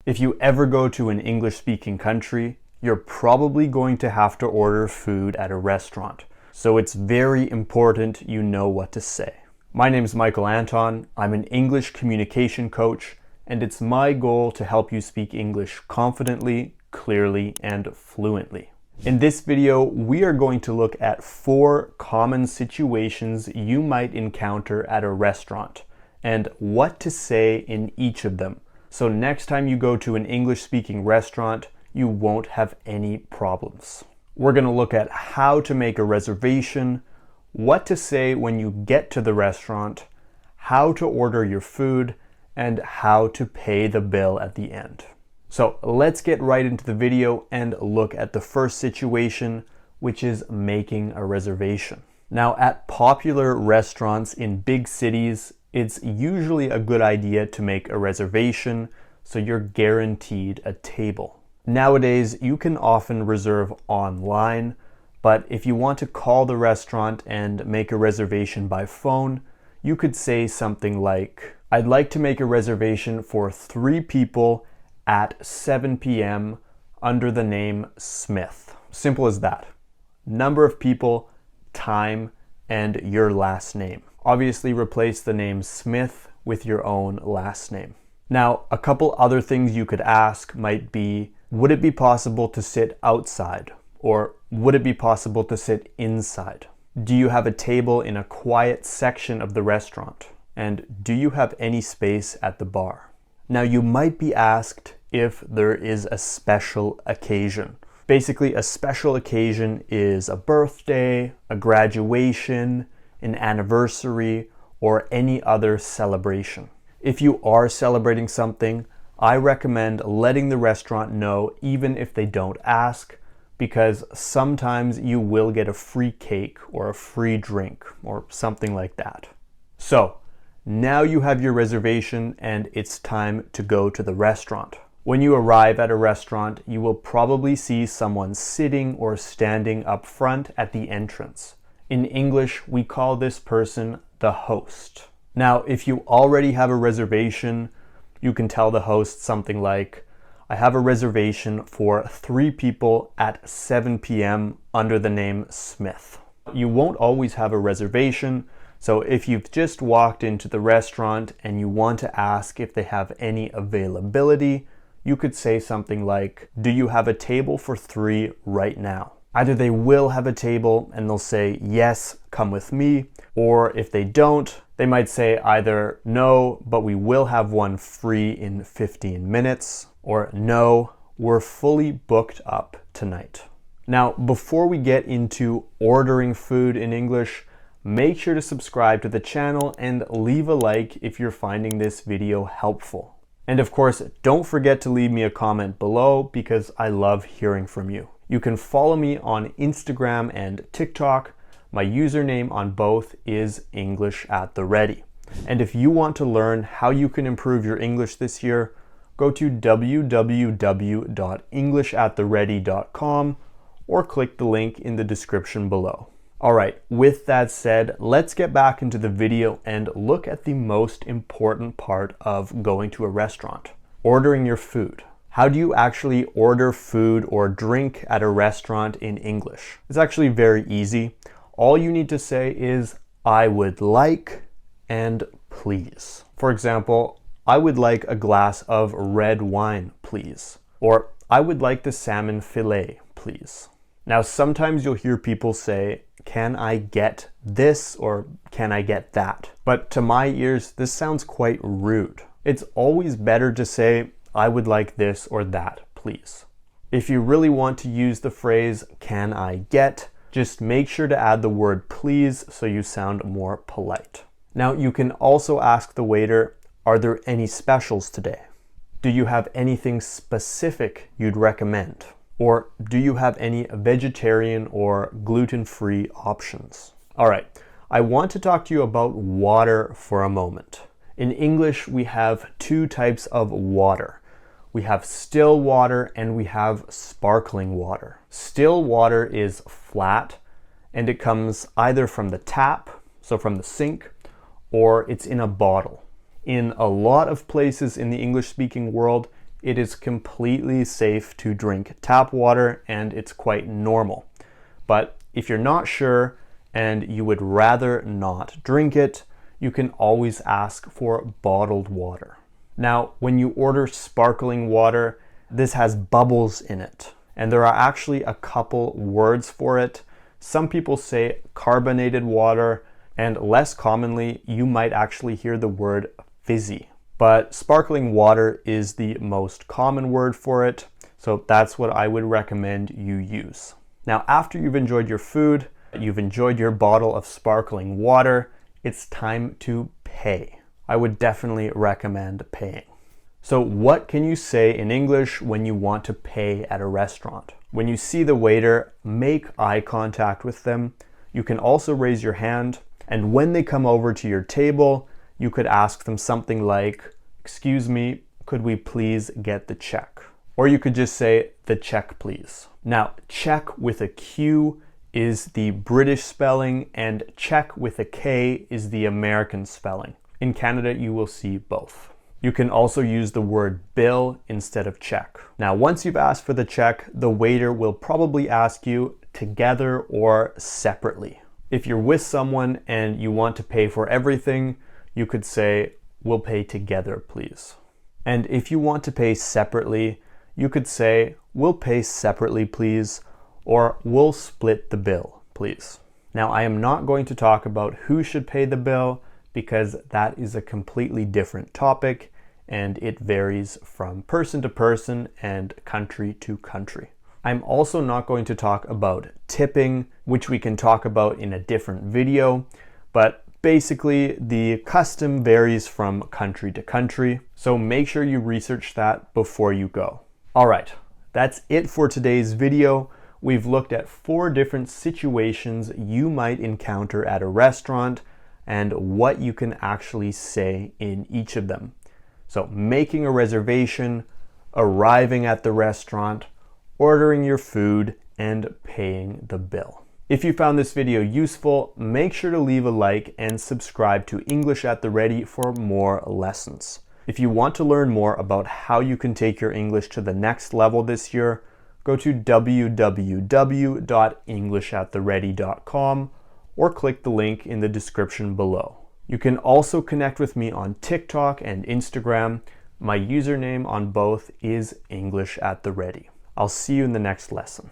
If you ever go to an English-speaking country, you're probably going to have to order food at a restaurant. So it's very important you know what to say. My name is Michael Anton. I'm an English communication coach, and it's my goal to help you speak English confidently, clearly, and fluently. In this video, we are going to look at 4 common situations you might encounter at a restaurant and what to say in each of them. So next time you go to an English-speaking restaurant, you won't have any problems. We're going to look at how to make a reservation, what to say when you get to the restaurant, how to order your food, and how to pay the bill at the end. So let's get right into the video and look at the first situation, which is making a reservation. Now, at popular restaurants in big cities, it's usually a good idea to make a reservation so you're guaranteed a table. Nowadays, you can often reserve online, but if you want to call the restaurant and make a reservation by phone, you could say something like, "I'd like to make a reservation for 3 people at 7 p.m. under the name Smith." Simple as that. Number of people, time, and your last name. Obviously replace the name Smith with your own last name. Now, a couple other things you could ask might be, would it be possible to sit outside? Or would it be possible to sit inside? Do you have a table in a quiet section of the restaurant? And do you have any space at the bar? Now, you might be asked if there is a special occasion. Basically, a special occasion is a birthday, a graduation, an anniversary, or any other celebration. If you are celebrating something, I recommend letting the restaurant know even if they don't ask, because sometimes you will get a free cake or a free drink or something like that. So, now you have your reservation and it's time to go to the restaurant. When you arrive at a restaurant, you will probably see someone sitting or standing up front at the entrance. In English, we call this person the host. Now, if you already have a reservation, you can tell the host something like, "I have a reservation for 3 people at 7 p.m. under the name Smith." You won't always have a reservation, so if you've just walked into the restaurant and you want to ask if they have any availability, you could say something like, "Do you have a table for 3 right now?" Either they will have a table and they'll say, "Yes, come with me," or if they don't, they might say either, "No, but we will have one free in 15 minutes," or "No, we're fully booked up tonight." Now, before we get into ordering food in English, make sure to subscribe to the channel and leave a like if you're finding this video helpful. And of course, don't forget to leave me a comment below because I love hearing from you. You can follow me on Instagram and TikTok. My username on both is English at the Ready. And if you want to learn how you can improve your English this year, go to www.englishattheready.com or click the link in the description below. All right, with that said, let's get back into the video and look at the most important part of going to a restaurant, ordering your food. How do you actually order food or drink at a restaurant in English? It's actually very easy. All you need to say is, "I would like," and "please." For example, "I would like a glass of red wine, please." Or, "I would like the salmon fillet, please." Now, sometimes you'll hear people say, "Can I get this?" or "Can I get that?" But to my ears, this sounds quite rude. It's always better to say, "I would like this or that, please." If you really want to use the phrase, "Can I get?" just make sure to add the word "please" so you sound more polite. Now, you can also ask the waiter, "Are there any specials today? Do you have anything specific you'd recommend? Or do you have any vegetarian or gluten-free options?" All right, I want to talk to you about water for a moment. In English, we have 2 types of water. We have still water and we have sparkling water. Still water is flat and it comes either from the tap, so from the sink, or it's in a bottle. In a lot of places in the English-speaking world, it is completely safe to drink tap water and it's quite normal. But if you're not sure and you would rather not drink it, you can always ask for bottled water. Now, when you order sparkling water, this has bubbles in it, and there are actually a couple words for it. Some people say carbonated water, and less commonly, you might actually hear the word fizzy. But sparkling water is the most common word for it, so that's what I would recommend you use. Now, after you've enjoyed your food, you've enjoyed your bottle of sparkling water, it's time to pay. I would definitely recommend paying. So what can you say in English when you want to pay at a restaurant? When you see the waiter, make eye contact with them. You can also raise your hand, and when they come over to your table, you could ask them something like, "Excuse me, could we please get the check?" Or you could just say, "The check, please." Now, check with a Q is the British spelling, and check with a K is the American spelling. In Canada, you will see both. You can also use the word bill instead of check. Now, once you've asked for the check, the waiter will probably ask you together or separately. If you're with someone and you want to pay for everything, you could say, "We'll pay together, please." And if you want to pay separately, you could say, "We'll pay separately, please," or "We'll split the bill, please." Now, I am not going to talk about who should pay the bill because that is a completely different topic and it varies from person to person and country to country. I'm also not going to talk about tipping, which we can talk about in a different video, but basically the custom varies from country to country, so make sure you research that before you go. All right, that's it for today's video. We've looked at 4 different situations you might encounter at a restaurant and what you can actually say in each of them. So making a reservation, arriving at the restaurant, ordering your food, and paying the bill. If you found this video useful, make sure to leave a like and subscribe to English at the Ready for more lessons. If you want to learn more about how you can take your English to the next level this year, go to www.englishattheready.com or click the link in the description below. You can also connect with me on TikTok and Instagram. My username on both is English at the Ready. I'll see you in the next lesson.